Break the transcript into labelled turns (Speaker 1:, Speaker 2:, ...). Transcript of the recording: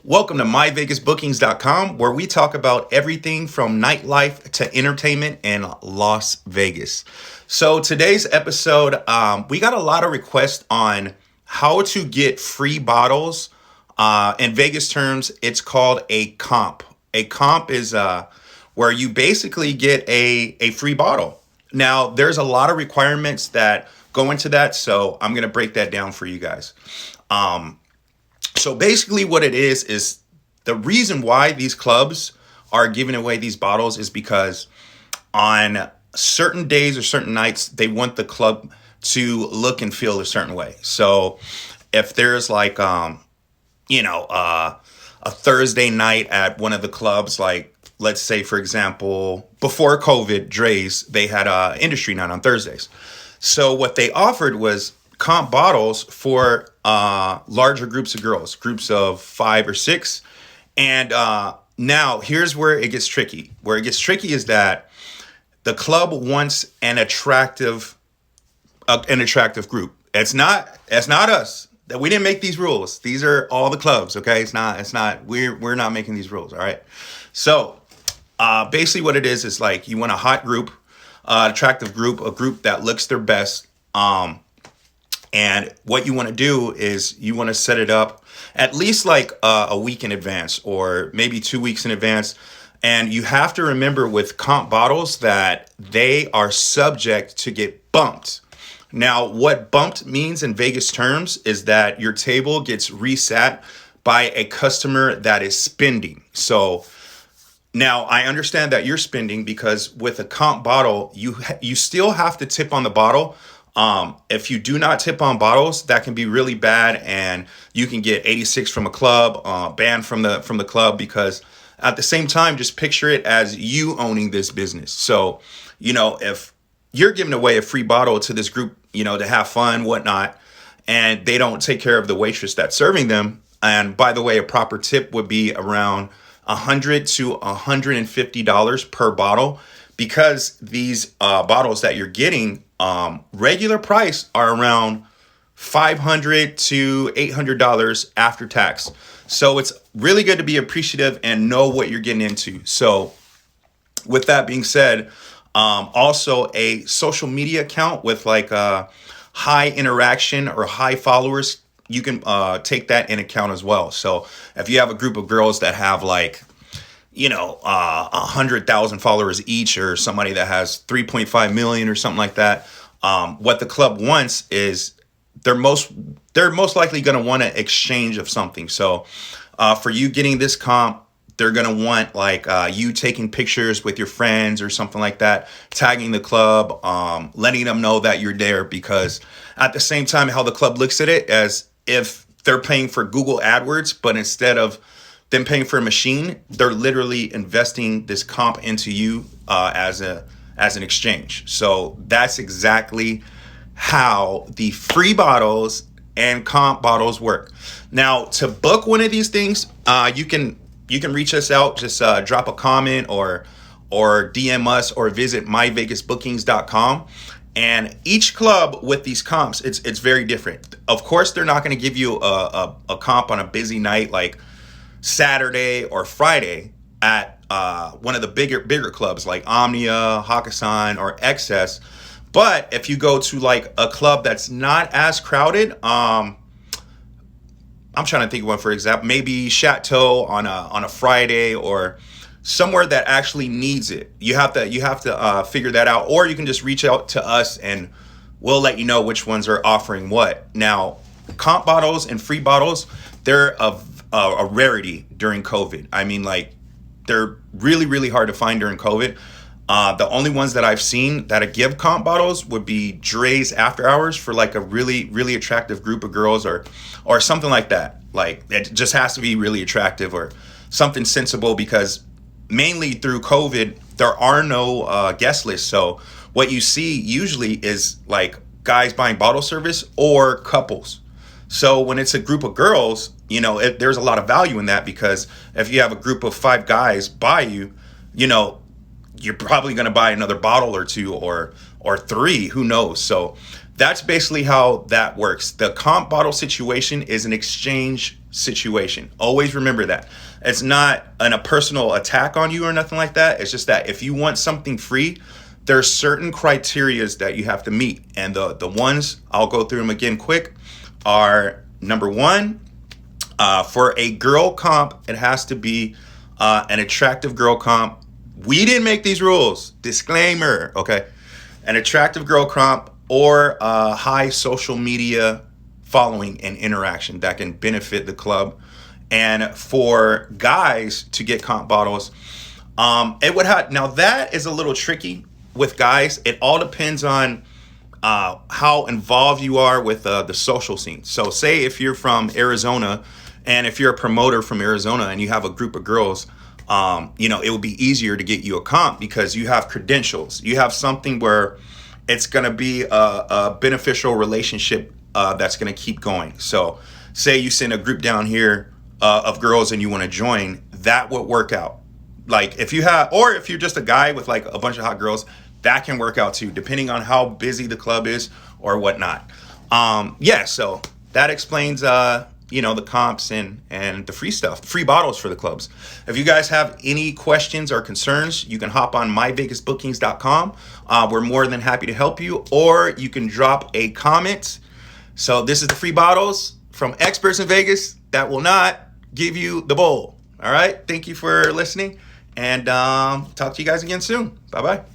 Speaker 1: Welcome to myvegasbookings.com, where we talk about everything from nightlife to entertainment in Las Vegas. So today's episode, we got a lot of requests on how to get free bottles. In Vegas terms, it's called a comp. A comp is where you basically get a free bottle. Now, there's a lot of requirements that go into that, so I'm going to break that down for you guys. So basically what it is the reason why these clubs are giving away these bottles is because on certain days or certain nights, they want the club to look and feel a certain way. So if there's like, a Thursday night at one of the clubs, like let's say, for example, before COVID, Dre's, they had a industry night on Thursdays. So what they offered was comp bottles for larger groups of girls, groups of 5 or 6. And now here's where it gets tricky. Where it gets tricky is that the club wants an attractive group. It's not us. That we didn't make these rules. These are all the clubs, okay? It's not we're not making these rules, all right? So basically what it is like you want a hot group, attractive group, a group that looks their best. And what you want to do is you want to set it up at least like a week in advance or maybe 2 weeks in advance. And you have to remember with comp bottles that they are subject to get bumped. Now, what bumped means in Vegas terms is that your table gets reset by a customer that is spending. So now I understand that you're spending because with a comp bottle, you still have to tip on the bottle. If you do not tip on bottles, that can be really bad, and you can get 86 from a club, banned from the club, because at the same time, just picture it as you owning this business. So, if you're giving away a free bottle to this group, to have fun, whatnot, and they don't take care of the waitress that's serving them. And by the way, a proper tip would be around $100 to $150 per bottle, because these bottles that you're getting, regular price are around $500 to $800 after tax. So it's really good to be appreciative and know what you're getting into. So with that being said, also a social media account with like high interaction or high followers, you can take that in account as well. So if you have a group of girls that have like 100,000 followers each, or somebody that has 3.5 million or something like that, what the club wants is they're most likely going to want an exchange of something. So for you getting this comp, they're going to want like you taking pictures with your friends or something like that, tagging the club, letting them know that you're there, because at the same time, how the club looks at it as if they're paying for Google AdWords, but instead of them paying for a machine, they're literally investing this comp into you as an exchange. So that's exactly how the free bottles and comp bottles work. Now, to book one of these things, you can reach us out. Just drop a comment or DM us or visit myvegasbookings.com. And each club with these comps, it's very different. Of course, they're not going to give you a comp on a busy night like Saturday or Friday at one of the bigger clubs like Omnia, Hakkasan, or XS. But if you go to like a club that's not as crowded, I'm trying to think of one, for example, maybe Chateau on a Friday, or somewhere that actually needs it. You have to figure that out, or you can just reach out to us and we'll let you know which ones are offering what. Now, comp bottles and free bottles, they're a rarity during COVID. I mean, like, they're really, really hard to find during COVID. The only ones that I've seen that give comp bottles would be Dre's After Hours for like a really, really attractive group of girls, or something like that. Like, it just has to be really attractive or something sensible, because mainly through COVID, there are no guest lists. So what you see usually is like guys buying bottle service or couples. So when it's a group of girls, there's a lot of value in that, because if you have a group of 5 guys buy you, you're probably going to buy another bottle or 2 or 3, who knows? So that's basically how that works. The comp bottle situation is an exchange situation. Always remember that. It's not a personal attack on you or nothing like that. It's just that if you want something free, there's certain criterias that you have to meet. And the ones, I'll go through them again quick, are number one, for a girl comp, it has to be an attractive girl comp. We didn't make these rules. Disclaimer, okay? An attractive girl comp or a high social media following and interaction that can benefit the club. And for guys to get comp bottles, it would have, now that is a little tricky with guys. It all depends on how involved you are with the social scene. So say if you're from Arizona and if you're a promoter from Arizona and you have a group of girls, it would be easier to get you a comp because you have credentials. You have something where it's going to be a beneficial relationship that's going to keep going. So say you send a group down here of girls and you want to join, that would work out. Like if you have, or if you're just a guy with like a bunch of hot girls, that can work out too, depending on how busy the club is or whatnot. So that explains, the comps and the free stuff, the free bottles for the clubs. If you guys have any questions or concerns, you can hop on myvegasbookings.com. We're more than happy to help you, or you can drop a comment. So this is the free bottles from experts in Vegas that will not give you the bowl. All right. Thank you for listening, and talk to you guys again soon. Bye-bye.